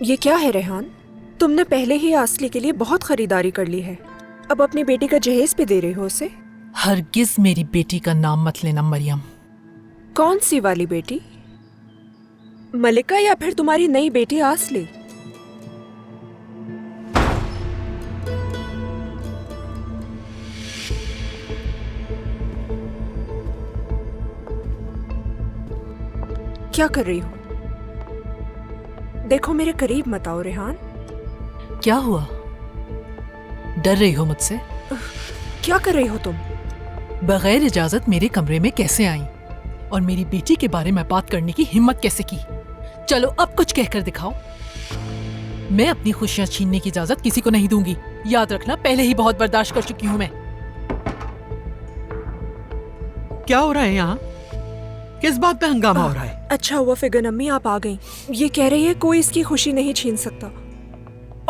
ये क्या है रेहान? तुमने पहले ही आसली के लिए बहुत खरीदारी कर ली है, अब अपनी बेटी का जहेज भी दे रहे हो उसे? हरगिज मेरी बेटी का नाम मत लेना मरियम। कौन सी वाली बेटी? मलिका या फिर तुम्हारी नई बेटी आसली? क्या कर रही हो? देखो मेरे करीब मत आओ रेहान। क्या हुआ? डर रही हो मुझसे? क्या कर रही हो तुम? बगैर इजाजत मेरे कमरे में कैसे आई और मेरी बेटी के बारे में बात करने की हिम्मत कैसे की? चलो अब कुछ कहकर दिखाओ। मैं अपनी खुशियां छीनने की इजाजत किसी को नहीं दूंगी। याद रखना, पहले ही बहुत बर्दाश्त कर चुकी हूं मैं। क्या हो रहा है यहाँ? किस बात पे हंगामा हो रहा है? अच्छा हुआ फिगर अम्मी आप आ गई। ये कह रही है कोई इसकी खुशी नहीं छीन सकता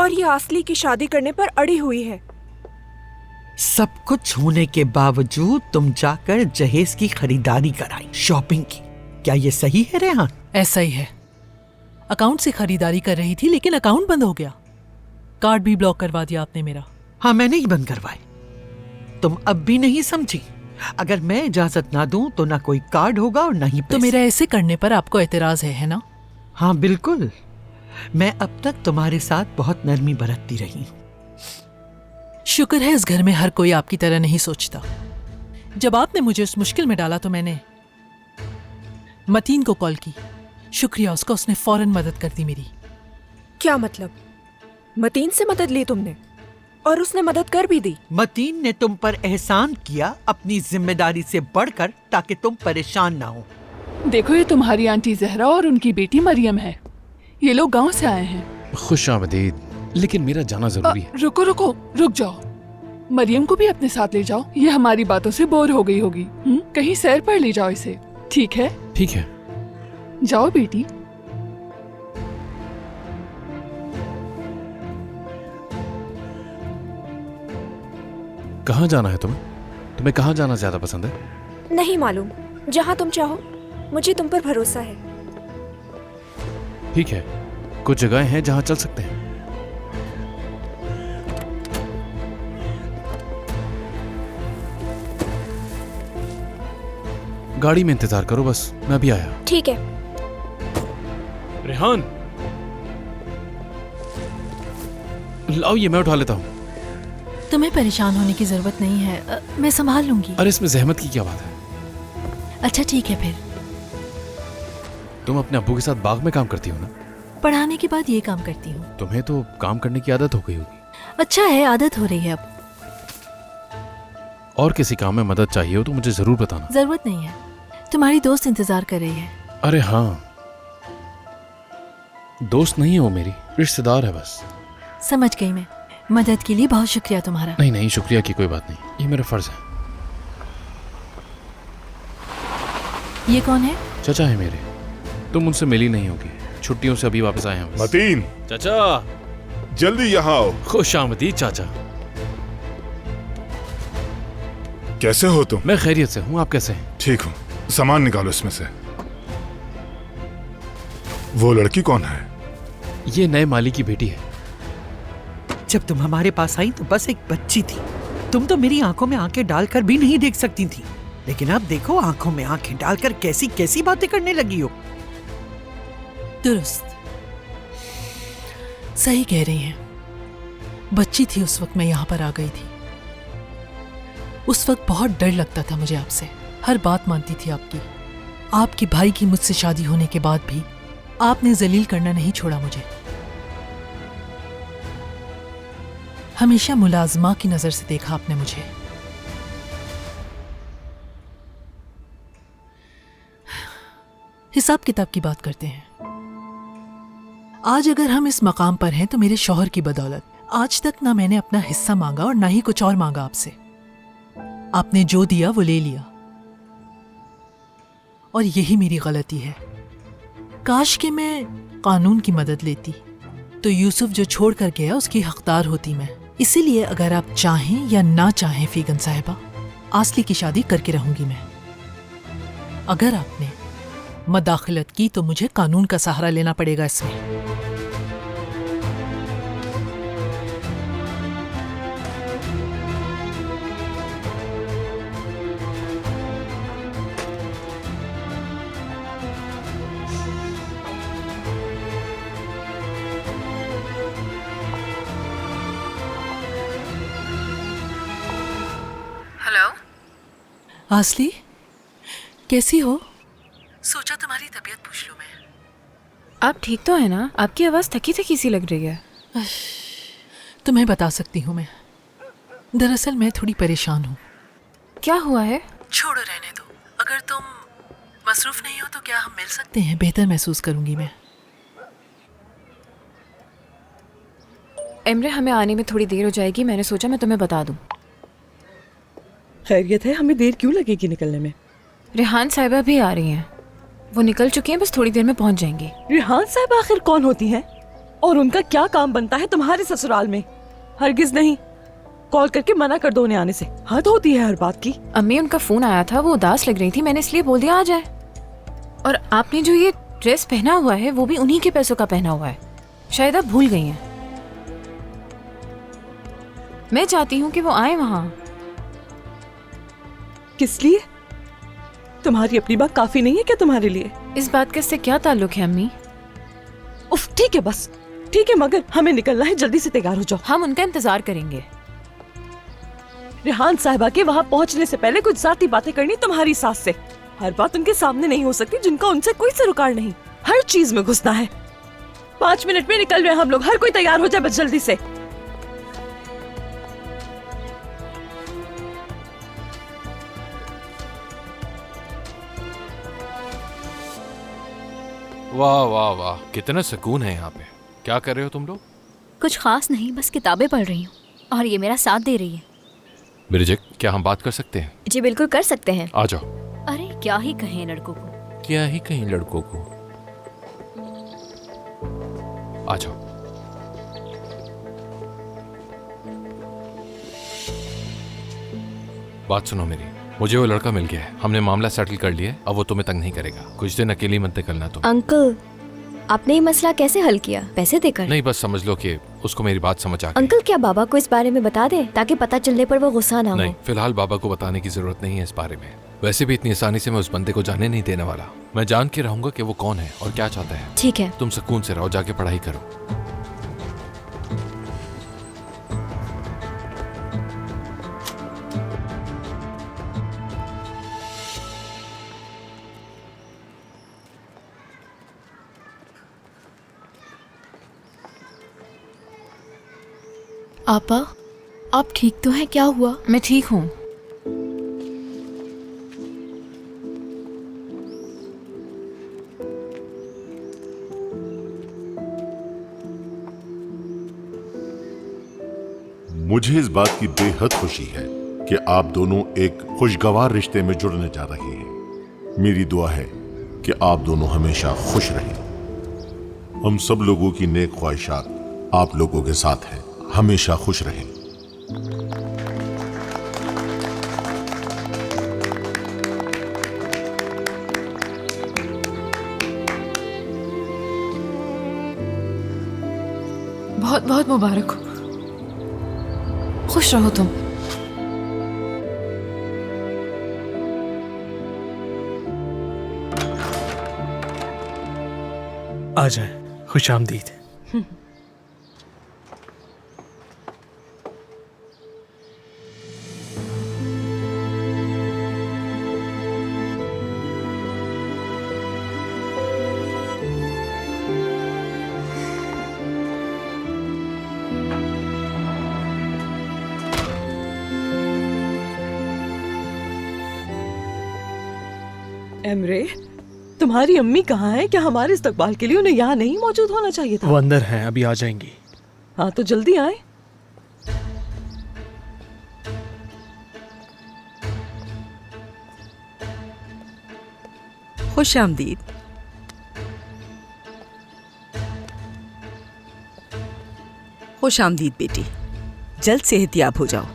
और ये आसली की शादी करने पर अड़ी हुई है। सब कुछ होने के बावजूद तुम जाकर जहेज की खरीदारी कराई, शॉपिंग की। क्या ये सही है रेहान? ऐसा ही है। अकाउंट से खरीदारी कर रही थी लेकिन अकाउंट बंद हो गया। कार्ड भी ब्लॉक करवा दिया आपने मेरा। हाँ, मैंने ही बंद करवाए। तुम अब भी नहीं समझी? अगर मैं इजाजत ना दूं तो ना कोई कार्ड होगा और ना ही पैसे। तो मेरा ऐसे करने पर आपको एतराज है ना? हाँ बिल्कुल। मैं अब तक तुम्हारे साथ बहुत नरमी बरतती रही हूँ। शुक्र है इस घर में हर कोई आपकी तरह नहीं सोचता। जब आपने मुझे उस मुश्किल में डाला तो मैंने मतीन को कॉल की। शुक्रिया उसका, उसने फौरन मदद कर दी मेरी। क्या मतलब? मतीन से मदद ली तुमने और उसने मदद कर भी दी? मतीन ने तुम पर एहसान किया अपनी जिम्मेदारी से बढ़कर, ताकि तुम परेशान ना हो। देखो ये तुम्हारी आंटी जहरा और उनकी बेटी मरियम है। ये लोग गांव से आए हैं। खुशामदीद, लेकिन मेरा जाना जरूरी है। रुको रुको, रुक जाओ। मरियम को भी अपने साथ ले जाओ, ये हमारी बातों से बोर हो गई होगी। कहीं सैर पर ले जाओ इसे, ठीक है? ठीक है। जाओ बेटी। कहाँ जाना है तुम्हें? तुम्हें कहाँ जाना ज्यादा पसंद है? नहीं मालूम, जहाँ तुम चाहो। मुझे तुम पर भरोसा है। ठीक है, कुछ जगहें हैं जहाँ चल सकते हैं। गाड़ी में इंतजार करो, बस मैं अभी आया। ठीक है। रेहान, लाओ ये मैं उठा लेता हूँ। तुम्हें परेशान होने की जरूरत नहीं है, मैं संभाल लूंगी। अरे इसमें जहमत की क्या बात है? अच्छा ठीक है फिर। तुम अपने अब्बू के साथ बाग में काम करती हो ना? पढ़ाने के बाद ये काम करती हूँ। तुम्हें तो काम करने की आदत हो गई होगी। अच्छा है, आदत हो रही है अब। और किसी काम में मदद चाहिए हो तो मुझे जरूर बताना। जरूरत नहीं है, तुम्हारी दोस्त इंतजार कर रही है। अरे हाँ, दोस्त नहीं है वो, मेरी रिश्तेदार है बस। समझ गई मैं। मदद के लिए बहुत शुक्रिया तुम्हारा। नहीं नहीं, शुक्रिया की कोई बात नहीं, ये मेरा फर्ज है। ये कौन है? चाचा है मेरे। तुम उनसे मिली नहीं होगी, छुट्टियों से अभी वापस आए हैं बस। मतीन, चाचा जल्दी यहाँ आओ। खुशामदीद चाचा। कैसे हो तुम? मैं खैरियत से हूँ, आप कैसे हैं? ठीक हूँ। सामान निकालो इसमें से। वो लड़की कौन है? ये नए माली की बेटी है। जब तुम हमारे पास आई तो बस एक बच्ची थी। तुम तो मेरी आंखों में आंखें डालकर भी नहीं देख सकती थी, लेकिन अब देखो आंखों में आंखें डालकर कैसी कैसी बातें करने लगी हो। दुरुस्त, सही कह रही हैं। बच्ची थी उस वक्त मैं यहाँ पर आ गई थी। उस वक्त बहुत डर लगता था मुझे आपसे। हर बात मानती थी आपकी। आपके भाई की मुझसे शादी होने के बाद भी आपने जलील करना नहीं छोड़ा मुझे। हमेशा मुलाजमा की नजर से देखा आपने मुझे। हिसाब किताब की बात करते हैं। आज अगर हम इस मकाम पर हैं तो मेरे शौहर की बदौलत। आज तक ना मैंने अपना हिस्सा मांगा और ना ही कुछ और मांगा आपसे। आपने जो दिया वो ले लिया और यही मेरी गलती है। काश कि मैं कानून की मदद लेती तो यूसुफ जो छोड़ कर गया उसकी हकदार होती मैं। इसीलिए अगर आप चाहें या ना चाहें फीगन साहिबा, आसली की शादी करके रहूंगी मैं। अगर आपने मदाखलत की तो मुझे कानून का सहारा लेना पड़ेगा इसमें। आसली, कैसी हो? सोचा तुम्हारी तबीयत पूछ लूं मैं। आप ठीक तो है ना? आपकी आवाज़ थकी थकी सी लग रही है। तुम्हें बता सकती हूँ मैं। दरअसल मैं थोड़ी परेशान हूँ। क्या हुआ है? छोड़ो, रहने दो। अगर तुम मसरूफ नहीं हो तो क्या हम मिल सकते हैं? बेहतर महसूस करूंगी मैं। एमरे, हमें आने में थोड़ी देर हो जाएगी, मैंने सोचा मैं तुम्हें बता दूं। खैरियत है? हमें देर क्यों लगेगी निकलने में? रेहान साहिबा भी आ रही हैं। वो निकल चुकी हैं, बस थोड़ी देर में पहुंच जाएंगी। रेहान साहब आखिर कौन होती हैं? और उनका क्या काम बनता है तुम्हारे ससुराल में? हरगिज नहीं। कॉल करके मना कर दो उन्हें आने से। हद होती है हर बात की। अम्मी, उनका फोन आया था, वो उदास लग रही थी, मैंने इसलिए बोल दिया आ जाए। और आपने जो ये ड्रेस पहना हुआ है वो भी उन्हीं के पैसों का पहना हुआ है। शायद आप भूल गई हैं। मैं चाहती हूँ कि वो आए वहाँ। किस लिए? तुम्हारी अपनी बात काफी नहीं है क्या तुम्हारे लिए? इस बात का इससे क्या ताल्लुक है अम्मी? उफ, ठीक है बस, ठीक है, मगर हमें निकलना है, जल्दी से तैयार हो जाओ। हम उनका इंतजार करेंगे। रेहान साहिबा के वहाँ पहुँचने से पहले कुछ जाती बातें करनी तुम्हारी सास से। हर बात उनके सामने नहीं हो सकती जिनका उनसे कोई सरोकार नहीं। हर चीज में घुसना है। 5 मिनट में निकल रहे हैं हम लोग। हर कोई तैयार हो जाए बस जल्दी से। वाह वाह वाह, कितना सुकून है यहाँ पे। क्या कर रहे हो तुम लोग? कुछ खास नहीं, बस किताबें पढ़ रही हूँ और ये मेरा साथ दे रही है। ब्रिजेट, क्या हम बात कर सकते हैं? जी बिल्कुल कर सकते हैं। आ जाओ। अरे क्या ही कहें लड़कों को। क्या ही कहीं लड़कों को। आ जाओ। बात सुनो मेरी, मुझे वो लड़का मिल गया है। हमने मामला सेटल कर लिया है। अब वो तुम्हें तंग नहीं करेगा। कुछ दिन अकेली मत निकलना तुम। अंकल, आपने ये मसला कैसे हल किया? पैसे देकर? नहीं, बस समझ लो कि उसको मेरी बात समझ आ गई। अंकल, क्या बाबा को इस बारे में बता दे ताकि पता चलने पर वो गुस्सा ना नहीं, हो? फिलहाल बाबा को बताने की जरूरत नहीं है इस बारे में। वैसे भी इतनी आसानी से मैं उस बंदे को जाने नहीं देने वाला। मैं जान के रहूंगा कि वो कौन है और क्या चाहता है। ठीक है। तुम सुकून से रहो, जाके पढ़ाई करो। आपा, आप ठीक तो हैं? क्या हुआ? मैं ठीक हूँ। मुझे इस बात की बेहद खुशी है कि आप दोनों एक खुशगवार रिश्ते में जुड़ने जा रहे हैं। मेरी दुआ है कि आप दोनों हमेशा खुश रहें। हम सब लोगों की नेक ख्वाहिशात आप लोगों के साथ हैं। हमेशा खुश रहें। बहुत बहुत मुबारक हो। खुश रहो तुम। आ जाए। खुशामदीद। एमरे, तुम्हारी अम्मी कहाँ है? क्या हमारे इस्तकबाल के लिए उन्हें यहाँ नहीं मौजूद होना चाहिए था? वो अंदर हैं, अभी आ जाएंगी। हाँ तो जल्दी आए। खुश आमदीद। खुश आमदीद बेटी, जल्द सेहतियाब हो जाओ।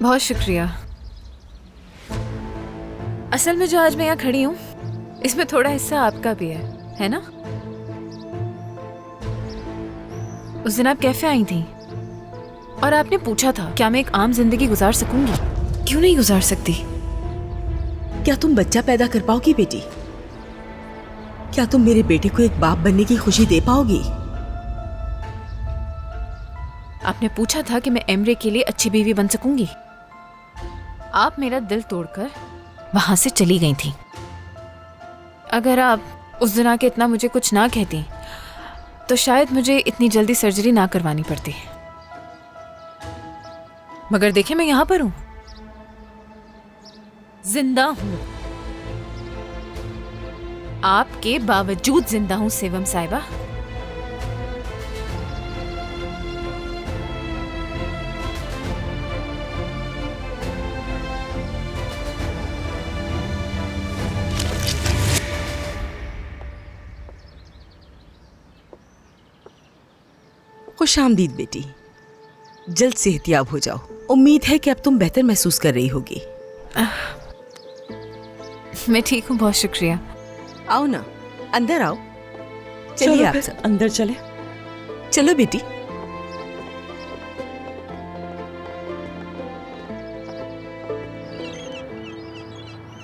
बहुत शुक्रिया। असल में जो आज मैं यहाँ खड़ी हूँ इसमें थोड़ा हिस्सा आपका भी है ना? उस दिन आप कैफे आई थी और आपने पूछा था क्या मैं एक आम जिंदगी गुजार सकूंगी? क्यों नहीं गुजार सकती? क्या तुम बच्चा पैदा कर पाओगी बेटी? क्या तुम मेरे बेटे को एक बाप बनने की खुशी दे पाओगी? आपने पूछा था कि मैं एमरे के लिए अच्छी बीवी बन सकूंगी। आप मेरा दिल तोड़कर वहां से चली गई थी। अगर आप उस दिन आके इतना मुझे कुछ ना कहती तो शायद मुझे इतनी जल्दी सर्जरी ना करवानी पड़ती। मगर देखिए मैं यहां पर हूं, जिंदा हूं, आपके बावजूद जिंदा हूं सेवम साहिबा। खुश आमदीद बेटी, जल्द सेहतियाब हो जाओ। उम्मीद है कि अब तुम बेहतर महसूस कर रही होगी। मैं ठीक हूँ, बहुत शुक्रिया। आओ ना, अंदर आओ। चलिए चलो आप फिर सब अंदर चले। चलो बेटी।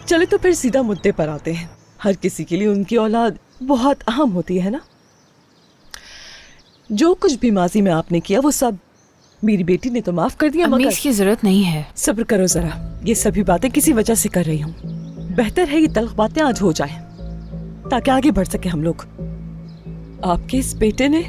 चले तो फिर सीधा मुद्दे पर आते हैं। हर किसी के लिए उनकी औलाद बहुत अहम होती है ना। जो कुछ भी माजी में आपने किया वो सब मेरी बेटी ने तो माफ कर दिया, अम्मी, मगर इसकी जरूरत नहीं है। सब्र करो जरा, ये सभी बातें किसी वजह से कर रही हूँ। बेहतर है ये तल्ख बातें आज हो जाएं, ताकि आगे बढ़ सके हम लोग। आपके इस बेटे ने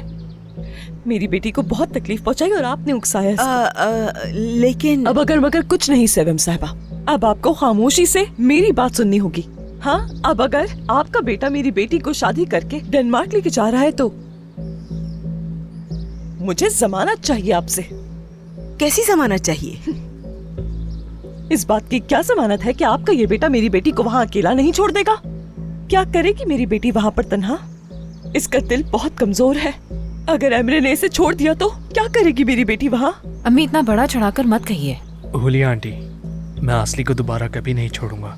मेरी बेटी को बहुत तकलीफ पहुंचाई और आपने उकसाया इसको। लेकिन अब अगर मगर कुछ नहीं सेवम साहिबा, अब आपको खामोशी से मेरी बात सुननी होगी। हाँ, अब अगर आपका बेटा मेरी बेटी को शादी करके डेनमार्क लेके जा रहा है तो मुझे जमानत चाहिए आपसे। कैसी जमानत चाहिए? इस बात की क्या जमानत है कि आपका ये बेटा मेरी बेटी को वहाँ अकेला नहीं छोड़ देगा? क्या करेगी मेरी बेटी वहाँ पर तन्हा? इसका दिल बहुत कमजोर है। अगर एमरे ने इसे छोड़ दिया तो क्या करेगी मेरी बेटी वहाँ? अम्मी, इतना बड़ा चढ़ाकर मत कहिए। हुलिया आंटी, मैं आसली को दोबारा कभी नहीं छोड़ूंगा।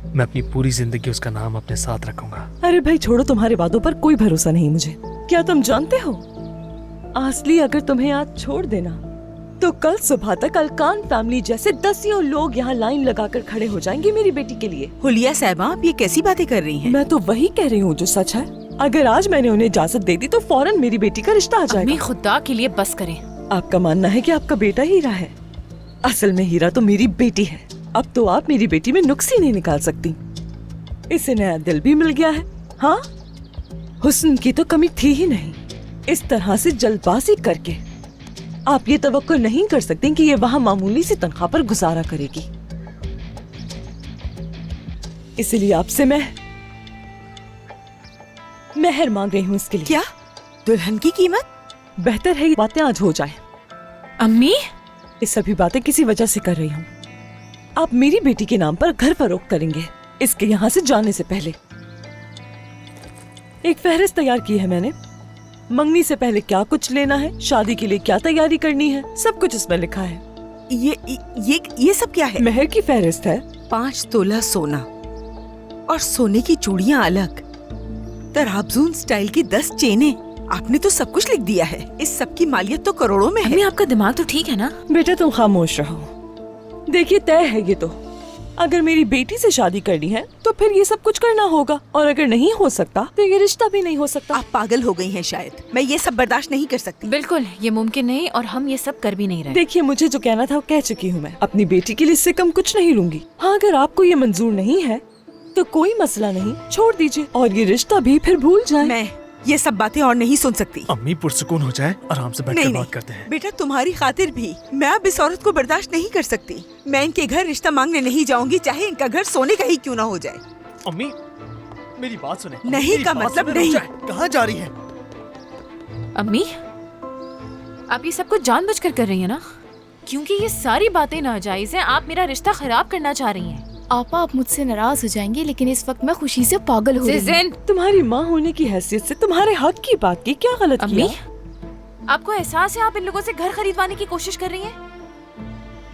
मैं अपनी पूरी जिंदगी उसका नाम अपने साथ रखूंगा। अरे भाई छोड़ो, तुम्हारे वादों पर कोई भरोसा नहीं मुझे। क्या तुम जानते हो, आसली अगर तुम्हें आज छोड़ देना तो कल सुबह तक अलकान फैमिली जैसे दसियों लोग यहाँ लाइन लगाकर खड़े हो जाएंगे मेरी बेटी के लिए। हुलिया साहिबा, आप ये कैसी बातें कर रही हैं? मैं तो वही कह रही हूँ जो सच है। अगर आज मैंने उन्हें इजाजत दे दी तो फौरन मेरी बेटी का रिश्ता आ अम्मी, जाएगा। खुदा के लिए बस करें। आपका मानना है कि आपका बेटा हीरा है, असल में हीरा तो मेरी बेटी है। अब तो आप मेरी बेटी में नुक्स ही नहीं निकाल सकती। इसे नया दिल भी मिल गया है। हाँ, हुस्न की तो कमी थी ही नहीं। इस तरह से जल्दबाजी करके आप ये तवक्को नहीं कर सकते कि ये वहाँ मामूली सी तनख्वाह पर गुजारा करेगी। इसलिए आपसे मैं मेहर मांग रही हूँ इसके लिए। क्या? दुल्हन की कीमत? बेहतर है ये बातें आज हो जाए। अम्मी, ये सभी बातें किसी वजह से कर रही हूँ। आप मेरी बेटी के नाम पर घर फरोख्त करेंगे इसके यहाँ से जाने से पहले। एक फहरिस्त तैयार की है मैंने। मंगनी से पहले क्या कुछ लेना है, शादी के लिए क्या तैयारी करनी है, सब कुछ इसमें लिखा है। ये सब क्या है? मेहर की फहरिस्त है। 5 तोला सोना और सोने की चूड़ियाँ अलग, तराबजून स्टाइल की 10 चेनें। आपने तो सब कुछ लिख दिया है। इस सब की मालियत तो करोड़ों में है। अम्मी, आपका दिमाग तो ठीक है ना? बेटा तुम खामोश रहो। देखिए, तय है ये तो। अगर मेरी बेटी से शादी करनी है तो फिर ये सब कुछ करना होगा, और अगर नहीं हो सकता तो ये रिश्ता भी नहीं हो सकता। आप पागल हो गई हैं शायद। मैं ये सब बर्दाश्त नहीं कर सकती। बिल्कुल, ये मुमकिन नहीं, और हम ये सब कर भी नहीं रहे। देखिए, मुझे जो कहना था वो कह चुकी हूँ मैं। अपनी बेटी के लिए इससे कम कुछ नहीं लूंगी। हाँ, अगर आपको ये मंजूर नहीं है तो कोई मसला नहीं, छोड़ दीजिए और ये रिश्ता भी फिर भूल जाए। मैं ये सब बातें और नहीं सुन सकती। अम्मी, पुरसुकून हो जाए, आराम से बैठकर बात करते हैं। बेटा, तुम्हारी खातिर भी मैं अब इस औरत को बर्दाश्त नहीं कर सकती। मैं इनके घर रिश्ता मांगने नहीं जाऊंगी, चाहे इनका घर सोने का ही क्यों ना हो जाए। अम्मी, मेरी बात सुने। नहीं का मतलब नहीं। कहाँ जा रही है? अम्मी, आप ये सब कुछ जानबूझकर कर रही है ना? क्योंकि ये सारी बातें नाजायज हैं। आप मेरा रिश्ता खराब करना चाह रही हैं। आपा, आप मुझसे नाराज हो जाएंगे, लेकिन इस वक्त मैं खुशी से पागल हो रही हूँ। तुम्हारी माँ होने की हैसियत से तुम्हारे हक की बात की क्या गलत अम्मी, किया? आपको एहसास है आप इन लोगों से घर खरीदवाने की कोशिश कर रही हैं?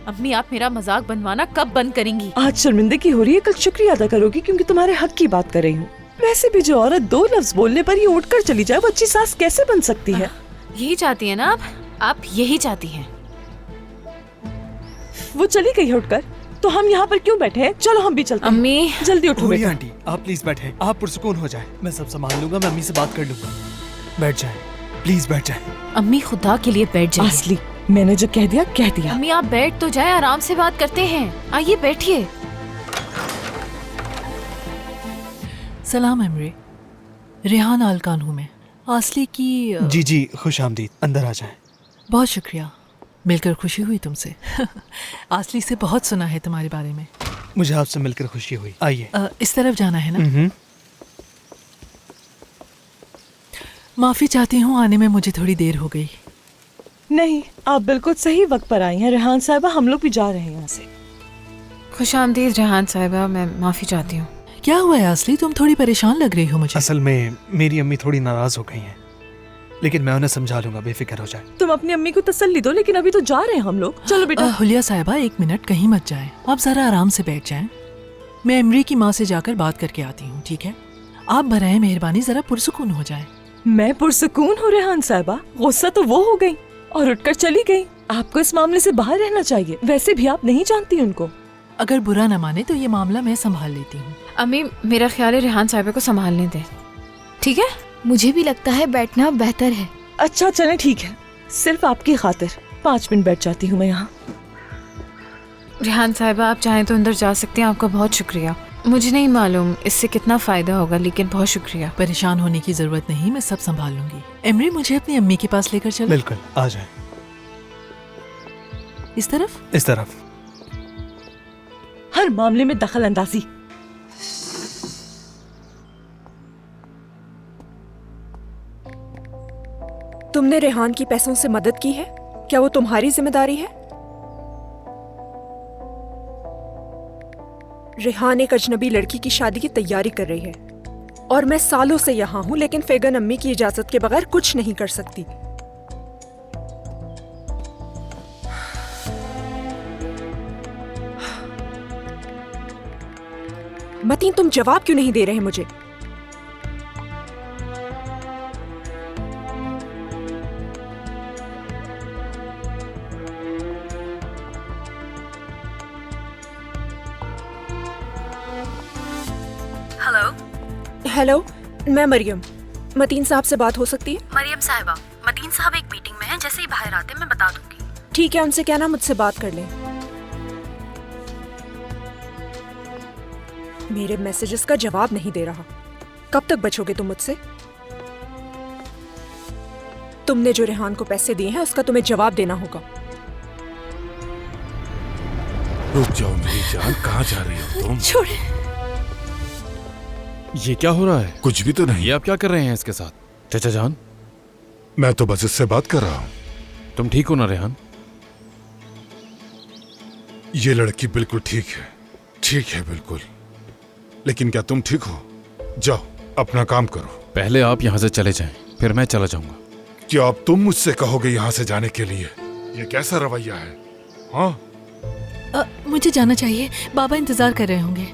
अम्मी, आप मेरा मजाक बनवाना कब बंद करेंगी? आज शर्मिंदगी हो रही है, कल शुक्रिया अदा करोगी क्योंकि तुम्हारे हक की बात कर रही हूँ। वैसे भी जो औरत 2 लफ्ज बोलने पर ही उठकर चली जाए वो अच्छी सास कैसे बन सकती है? यही चाहती है ना आप यही चाहती हैं। वो चली गई है उठकर, तो हम यहाँ पर क्यों बैठे हैं? चलो हम भी चलते हैं। अम्मी, जल्दी उठो बेटा। आंटी, आप प्लीज बैठे। आप पुरसुकून हो जाए, मैं सब संभाल लूंगा। मैं अम्मी से बात कर लूंगा। बैठ जाए, प्लीज बैठ जाए। अम्मी, खुदा के लिए बैठ जाइए। असली मैंने जो कह दिया कह दिया। अम्मी आप बैठ तो जाए, आराम से बात करते हैं। आइए बैठिए। सलाम एमरे। रेहान आलकान हूँ मैं, आसली की जी जी, खुश आमदीद, अंदर आ जाएं। बहुत शुक्रिया, मिलकर खुशी हुई तुमसे। आसली से बहुत सुना है तुम्हारे बारे में। मुझे आपसे मिलकर खुशी हुई। आइए। इस तरफ जाना है ना? माफी चाहती हूँ, आने में मुझे थोड़ी देर हो गई। नहीं, आप बिल्कुल सही वक्त पर आई हैं रेहान साहिबा, हम लोग भी जा रहे हैं यहाँ से। खुशामदीद रेहान साहिबा, मैं माफी चाहती हूँ। क्या हुआ है आसली, तुम थोड़ी परेशान लग रही हो मुझे। असल में मेरी अम्मी थोड़ी नाराज हो गई हैं, लेकिन मैं उन्हें समझा लूंगा, बेफिक्र हो जाए। तुम अपनी अम्मी को तसल्ली दो, लेकिन अभी तो जा रहे हैं हम लोग। चलो बेटा। हुलिया साहिबा, एक मिनट, कहीं मत जाएं। आप जरा आराम से बैठ जाएं। मैं एमरी की माँ से जाकर बात करके आती हूँ, ठीक है? आप बराए मेहरबानी जरा पुरसुकून हो जाएं। मैं पुरसुकून हूँ रेहान साहिबा, गुस्सा तो वो हो गई और उठकर चली गई। आपको इस मामले से बाहर रहना चाहिए। वैसे भी आप नहीं जानती उनको। अगर बुरा न माने तो ये मामला मैं संभाल लेती हूँ। अम्मी मेरा ख्याल है रेहान साहिबा को संभालने दे, ठीक है? मुझे भी लगता है बैठना बेहतर है। अच्छा चलें, ठीक है, सिर्फ आपकी खातिर 5 मिनट बैठ जाती हूँ मैं यहाँ। रेहान साहिबा आप चाहें तो अंदर जा सकते हैं। आपका बहुत शुक्रिया। मुझे नहीं मालूम इससे कितना फायदा होगा, लेकिन बहुत शुक्रिया। परेशान होने की जरूरत नहीं, मैं सब संभाल लूंगी। एमरी, मुझे अपनी अम्मी के पास लेकर चलो। बिल्कुल, आ जाए। इस तरफ? इस तरफ। हर मामले में दखल अंदाजी। तुमने रेहान की पैसों से मदद की है, क्या वो तुम्हारी जिम्मेदारी है? रेहान एक अजनबी लड़की की शादी की तैयारी कर रही है और मैं सालों से यहाँ हूँ, लेकिन फेगन अम्मी की इजाजत के बगैर कुछ नहीं कर सकती। मतीन, तुम जवाब क्यों नहीं दे रहे मुझे? हेलो, मैं मरियम। मतीन साहब से बात हो सकती है? मरियम साहिबा, मतीन साहब एक मीटिंग में हैं, जैसे ही बाहर आते मैं बता दूंगी। ठीक है, उनसे कहना मुझसे बात कर लें। मेरे मैसेजेस का जवाब नहीं दे रहा। कब तक बचोगे तुम मुझसे? तुमने जो रेहान को पैसे दिए हैं उसका तुम्हें जवाब देना होगा। रुक जाओ मेरी जान, कहाँ जा रही हो तुम? छोड़े। ये क्या हो रहा है? कुछ भी तो नहीं। ये आप क्या कर रहे हैं इसके साथ? चाचा जान, मैं तो बस इससे बात कर रहा हूँ। तुम ठीक हो ना रेहान? ये लड़की बिल्कुल ठीक है, ठीक है बिल्कुल। लेकिन क्या तुम ठीक हो? जाओ अपना काम करो। पहले आप यहाँ से चले जाएं, फिर मैं चला जाऊंगा। क्या अब तुम मुझसे कहोगे यहाँ से जाने के लिए? ये कैसा रवैया है? हाँ, मुझे जाना चाहिए, बाबा इंतजार कर रहे होंगे।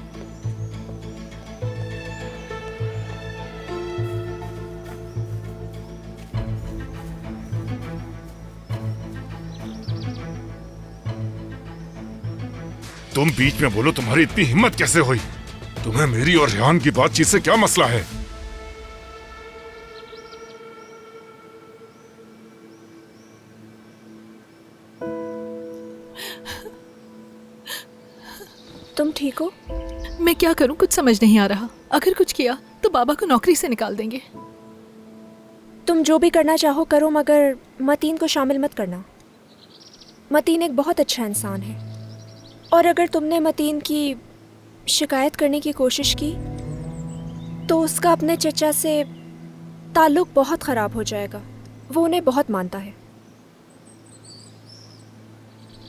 तुम बीच में बोलो, तुम्हारी इतनी हिम्मत कैसे हुई? तुम्हें मेरी और रेहान की बातचीत से क्या मसला है? तुम ठीक हो? मैं क्या करूं, कुछ समझ नहीं आ रहा। अगर कुछ किया तो बाबा को नौकरी से निकाल देंगे। तुम जो भी करना चाहो करो, मगर मतीन को शामिल मत करना। मतीन एक बहुत अच्छा इंसान है और अगर तुमने मतीन की शिकायत करने की कोशिश की तो उसका अपने चचा से ताल्लुक बहुत ख़राब हो जाएगा। वो उन्हें बहुत मानता है।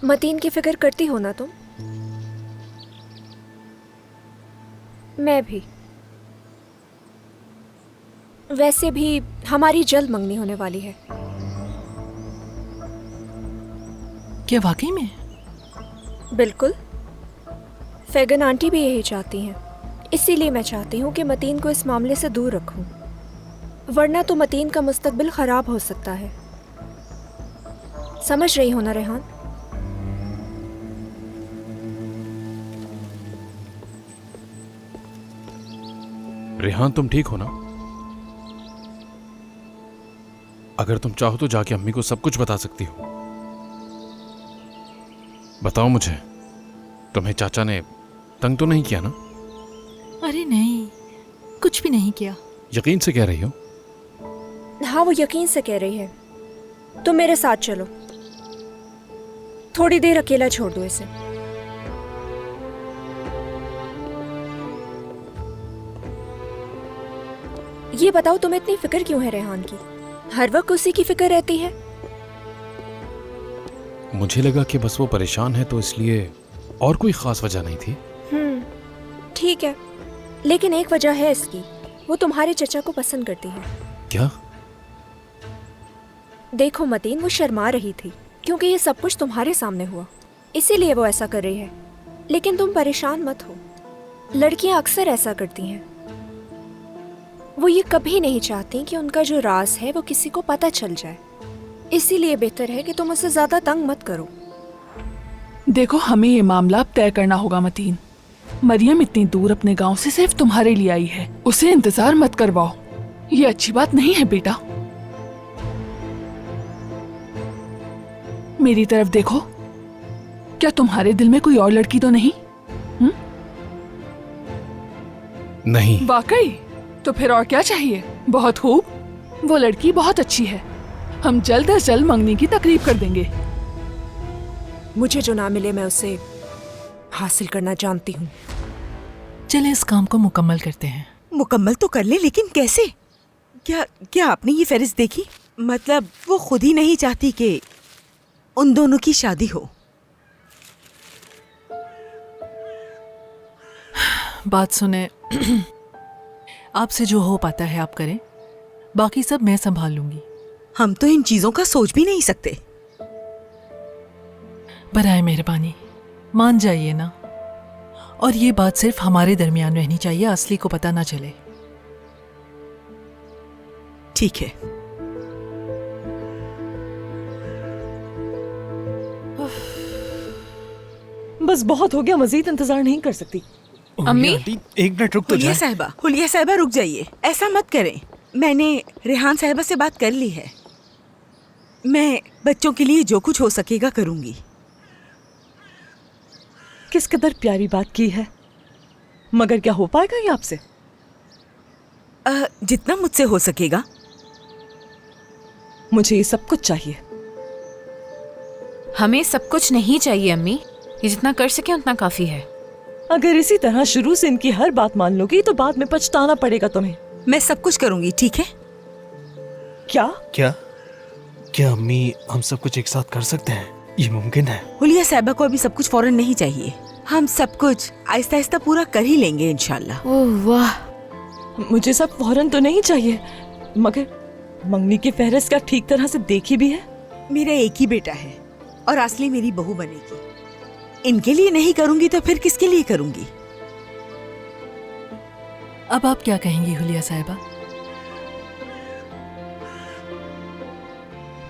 मतीन की फिक्र करती हो ना तुम? मैं भी। वैसे भी हमारी जल्द मंगनी होने वाली है। क्या वाकई में? बिल्कुल। फेगन आंटी भी यही चाहती हैं। इसीलिए मैं चाहती हूँ कि मतीन को इस मामले से दूर रखूं, वरना तो मतीन का मुस्तकबिल खराब हो सकता है। समझ रही हो ना रेहान? रेहान तुम ठीक हो ना? अगर तुम चाहो तो जाके अम्मी को सब कुछ बता सकती हो। बताओ मुझे, तुम्हें चाचा ने तंग तो नहीं किया ना? अरे नहीं, कुछ भी नहीं किया। यकीन से कह रही हो? हाँ, वो यकीन से कह रही है। तुम मेरे साथ चलो, थोड़ी देर अकेला छोड़ दो इसे। ये बताओ, तुम्हें इतनी फिक्र क्यों है रेहान की? हर वक्त उसी की फिक्र रहती है। मुझे लगा कि बस वो परेशान है तो इसलिए, और कोई खास वजह नहीं थी। ठीक है, लेकिन एक वजह है इसकी। वो तुम्हारे चचा को पसंद करती है। क्या? देखो मतीन, वो शर्मा रही थी क्योंकि ये सब कुछ तुम्हारे सामने हुआ, इसीलिए वो ऐसा कर रही है। लेकिन तुम परेशान मत हो, लड़कियां अक्सर ऐसा करती हैं। वो ये कभी नहीं चाहती कि उनका जो राज है वो किसी को पता चल जाए, इसीलिए बेहतर है कि तुम उसे ज्यादा तंग मत करो। देखो, हमें ये मामला अब तय करना होगा मतीन। मरियम इतनी दूर अपने गांव से सिर्फ तुम्हारे लिए आई है, उसे इंतजार मत करवाओ। ये अच्छी बात नहीं है बेटा। मेरी तरफ देखो, क्या तुम्हारे दिल में कोई और लड़की तो नहीं? नहीं। वाकई? तो फिर और क्या चाहिए? बहुत खूब, वो लड़की बहुत अच्छी है। हम जल्द से जल्द मंगनी की तकरीब कर देंगे। मुझे जो ना मिले मैं उसे हासिल करना जानती हूँ। चले इस काम को मुकम्मल करते हैं। मुकम्मल तो कर ले, लेकिन कैसे? क्या आपने ये फहरिस्त देखी? मतलब वो खुद ही नहीं चाहती कि उन दोनों की शादी हो। बात सुने, आपसे जो हो पाता है आप करें, बाकी सब मैं संभाल लूंगी। हम तो इन चीजों का सोच भी नहीं सकते। बराए मेहरबानी मान जाइए ना, और ये बात सिर्फ हमारे दरमियान रहनी चाहिए, असली को पता ना चले। ठीक है। बस बहुत हो गया, मजीद इंतजार नहीं कर सकती। अम्मी, एक मिनट रुक तो हुलिया जाए। साहिबा रुक जाइए, ऐसा मत करें। मैंने रेहान साहिबा से बात कर ली है। मैं बच्चों के लिए जो कुछ हो सकेगा करूंगी। किस कदर प्यारी बात की है, मगर क्या हो पाएगा ये आपसे? जितना मुझसे हो सकेगा। मुझे ये सब कुछ चाहिए। हमें सब कुछ नहीं चाहिए अम्मी, ये जितना कर सके उतना काफी है। अगर इसी तरह शुरू से इनकी हर बात मान लोगी तो बाद में पछताना पड़ेगा तुम्हें। मैं सब कुछ करूंगी, ठीक है? क्या अम्मी हम सब कुछ एक साथ कर सकते हैं? ये मुमकिन है? हुलिया साहिबा को अभी सब कुछ फौरन नहीं चाहिए। हम सब कुछ आहिस्ता आहिस्ता पूरा कर ही लेंगे इंशाल्लाह। ओह वाह, मुझे सब फौरन तो नहीं चाहिए, मगर मंगनी की फहरिस्त क्या ठीक तरह से देखी भी है? मेरा एक ही बेटा है और असली मेरी बहू बनेगी। इनके लिए नहीं करूंगी तो फिर किसके लिए करूंगी? अब आप क्या कहेंगी हुलिया साहिबा?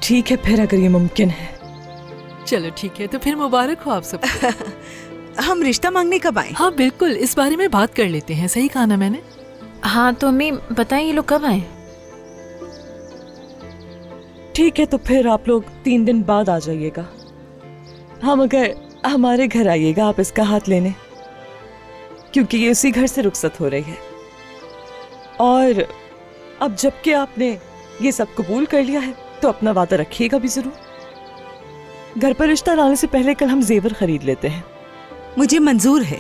ठीक है, फिर अगर ये मुमकिन है। चलो ठीक है, तो फिर मुबारक हो आप सब। हम रिश्ता मांगने कब आए? हाँ बिल्कुल, इस बारे में बात कर लेते हैं। सही कहा ना मैंने? हाँ तो अम्मी बताएं ये लोग कब आए? ठीक है, तो फिर आप लोग 3 दिन बाद आ जाइएगा। हाँ, मगर हमारे घर आइएगा आप इसका हाथ लेने, क्योंकि ये उसी घर से रुखसत हो रही है। और अब जबकि आपने ये सब कबूल कर लिया है तो अपना वादा रखिएगा भी जरूर। घर पर रिश्ता लाने से पहले कल हम जेवर खरीद लेते हैं। मुझे मंजूर है।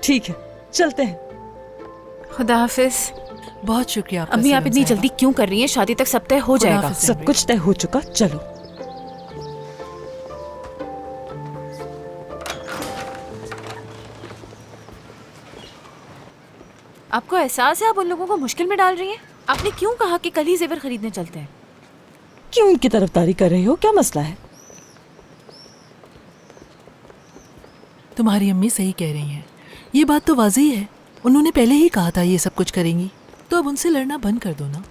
ठीक है, चलते हैं। खुदा हाफिज। बहुत शुक्रिया आपका। अम्मी आप इतनी जल्दी क्यों कर रही हैं? शादी तक सब तय हो जाएगा। सब कुछ तय हो चुका, चलो। आपको एहसास है आप उन लोगों को मुश्किल में डाल रही हैं? आपने क्यों कहा कि कल ही जेवर खरीदने चलते हैं? क्यों उनकी तरफदारी कर रही हो? क्या मसला है? तुम्हारी अम्मी सही कह रही हैं। ये बात तो वाज़ेह है, उन्होंने पहले ही कहा था ये सब कुछ करेंगी, तो अब उनसे लड़ना बंद कर दो ना।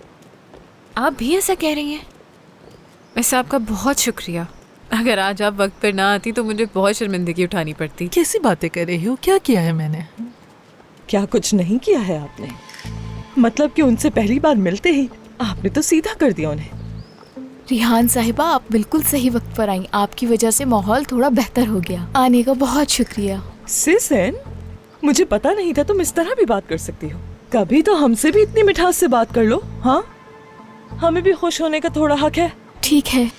आप भी ऐसा कह रही हैं? वैसे आपका बहुत शुक्रिया। अगर आज आप वक्त पर ना आती तो मुझे बहुत शर्मिंदगी उठानी पड़ती। कैसी बातें कर रही हो? क्या किया है मैंने? क्या कुछ नहीं किया है आपने? मतलब कि उनसे पहली बार मिलते ही आपने तो सीधा कर दिया उन्हें। रिहान साहिबा, आप बिल्कुल सही वक्त पर आई। आपकी वजह से माहौल थोड़ा बेहतर हो गया। आने का बहुत शुक्रिया। सिसन, मुझे पता नहीं था तुम इस तरह भी बात कर सकती हो। कभी तो हमसे भी इतनी मिठास से बात कर लो। हाँ, हमें भी खुश होने का थोड़ा हक है। ठीक है।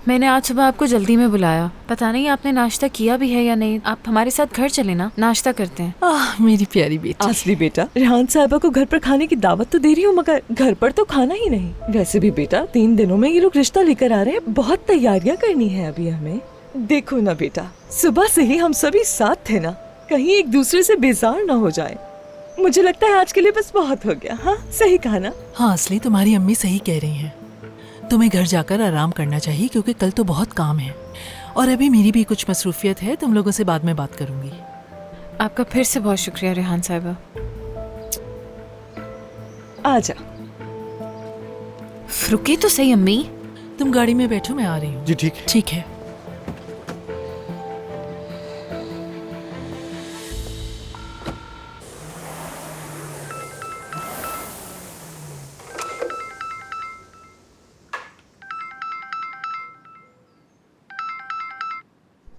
मैंने आज सुबह आपको जल्दी में बुलाया। पता नहीं आपने नाश्ता किया भी है या नहीं। आप हमारे साथ घर चले ना, नाश्ता करते हैं। मेरी प्यारी बेटी। असली बेटा, रिहान साहिबा को घर पर खाने की दावत तो दे रही हूँ, मगर घर पर तो खाना ही नहीं। वैसे भी बेटा, 3 दिनों में ये लोग रिश्ता लेकर आ रहे हैं। बहुत तैयारियां करनी है अभी हमें। देखो ना बेटा, सुबह से ही हम सभी साथ थे ना, कहीं एक दूसरे से बेजार ना हो जाए। मुझे लगता है आज के लिए बस बहुत हो गया। हाँ, सही कहा ना? हाँ असली, तुम्हारी अम्मी सही कह रही हैं। तुम्हें घर जाकर आराम करना चाहिए क्योंकि कल तो बहुत काम है और अभी मेरी भी कुछ मसरूफियत है। तुम लोगों से बाद में बात करूंगी। आपका फिर से बहुत शुक्रिया रिहान साहिबा। आजा। रुके तो सही अम्मी। तुम गाड़ी में बैठो, मैं आ रही हूँ। जी ठीक है। ठीक है।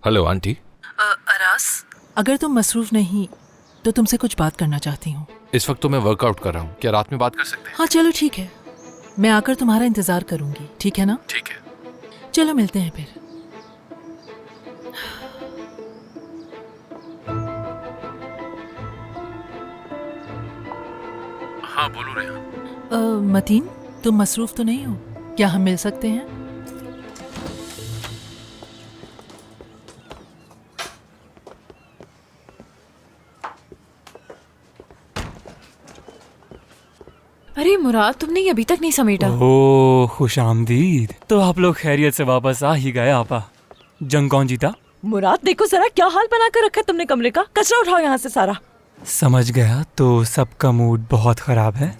Hello aunty. अरास, अगर तुम मसरूफ नहीं तो तुमसे कुछ बात करना चाहती हूँ। इस वक्त तो मैं वर्कआउट कर रहा हूँ, क्या रात में बात कर सकते हैं? हाँ चलो ठीक है, मैं आकर तुम्हारा इंतजार करूंगी। ठीक है ना? ठीक है। चलो मिलते हैं फिर। हाँ बोलो रेहान। मतीन, तुम मसरूफ तो नहीं हो? क्या हम मिल सकते हैं? अरे मुराद, तुमने ये अभी तक नहीं समेटा। ओह खुश आमदीद। तो आप लोग खैरियत से वापस आ ही गए। आपा, जंग कौन जीता? मुराद देखो जरा क्या हाल बना कर रखा है तुमने कमरे का। कचरा उठाओ यहाँ से सारा। समझ गया, तो सबका मूड बहुत खराब है।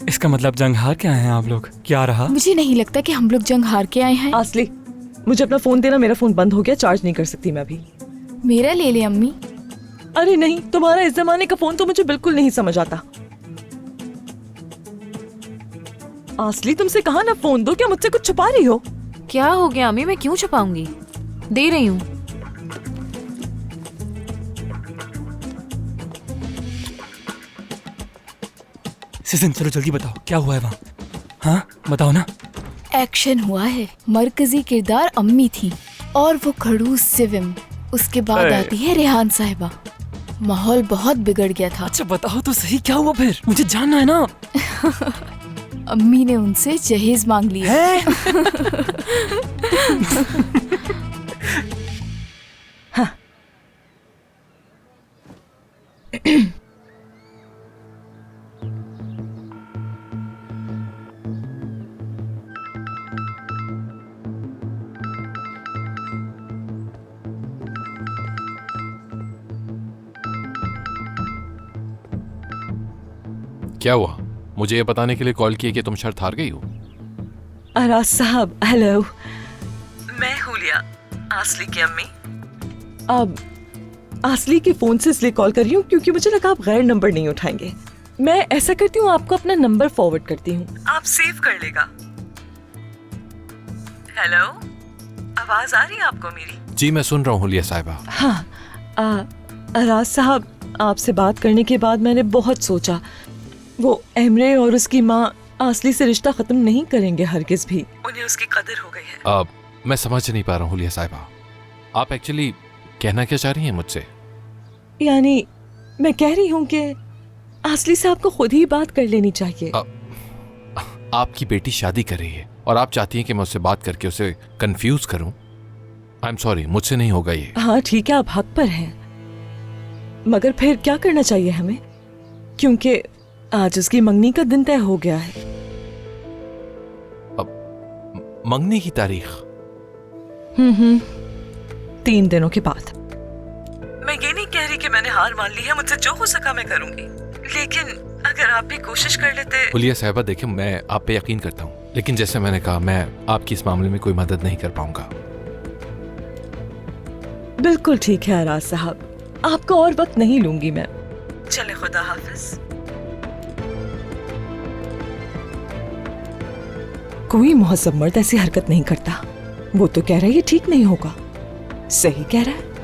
इसका मतलब जंग हार के आए हैं आप लोग। क्या रहा? मुझे नहीं लगता कि हम लोग जंग हार के आए हैं। असली, मुझे अपना फोन देना, मेरा फोन बंद हो गया, चार्ज नहीं कर सकती मैं अभी। मेरा ले ले अम्मी। अरे नहीं, तुम्हारा इस जमाने का फोन तो मुझे बिल्कुल नहीं समझ आता। असली, तुमसे कहा ना फोन दो, क्या मुझसे कुछ छुपा रही हो? क्या हो गया अम्मी, मैं क्यों छुपाऊंगी? दे रही हूँ। सिसन, चलो जल्दी बताओ क्या हुआ है वहाँ। हाँ बताओ ना। एक्शन हुआ है। मरकजी किरदार अम्मी थी और वो खड़ूस सिविम। उसके बाद आती है रेहान साहिबा। माहौल बहुत बिगड़ गया था। अच्छा बताओ तो सही, क्या हुआ फिर? मुझे जानना है ना। अम्मी ने उनसे जहेज मांग लिया है? हाँ। क्या हुआ? मुझे ये बताने के लिए कॉल किया कि तुम शर्त हार गई हो? अराज साहब, हेलो। मैं हुलिया, आसली की अम्मी। अब आसली के फोन से इसलिए कॉल कर रही हूँ क्योंकि मुझे लगा आप गैर नंबर नहीं उठाएंगे। मैं ऐसा करती हूँ, आपको अपना नंबर फॉरवर्ड करती हूँ, आप सेव कर लेगा। हेलो, आवाज आ रही है आपको मेरी? जी मैं सुन रहा हूँ हुलिया साहिबा। हाँ, अराज साहब, आपसे बात करने के बाद मैंने बहुत सोचा। वो एमरे और उसकी माँ आसली से रिश्ता खत्म नहीं करेंगे हरगिज भी। उन्हें उसकी कदर हो गई है। मैं समझ नहीं पा रहा हूँ हुलिया साहिबा, आप एक्चुअली कहना क्या चाह रही हैं मुझसे? यानी मैं कह रही हूँ कि आसली से आपको खुद ही बात कर लेनी चाहिए। आपकी बेटी शादी कर रही है और आप चाहती हैं कि मैं उससे बात करके उसे कंफ्यूज करूं? आई एम सॉरी, मुझसे नहीं होगा ये। हाँ ठीक है, आप हक पर हैं, मगर फिर क्या करना चाहिए हमें? क्योंकि आज उसकी मंगनी का दिन तय हो गया है। अब मंगनी की तारीख? 3 दिनों के बाद। मैं ये नहीं कह रही कि मैंने हार मान ली है, मुझसे जो हो सका मैं करूंगी, लेकिन अगर आप भी कोशिश कर लेते। हुलिया साहिबा देखिए, मैं आप पे यकीन करता हूँ, लेकिन जैसे मैंने कहा, मैं आपकी इस मामले में कोई मदद नहीं कर पाऊंगा। बिल्कुल ठीक है अराज साहब, आपका और वक्त नहीं लूंगी मैं। चले, खुदा हाफिज। कोई मुहज्जब मर्द ऐसी हरकत नहीं करता। वो तो कह रहा है ये ठीक नहीं होगा। सही कह रहा है।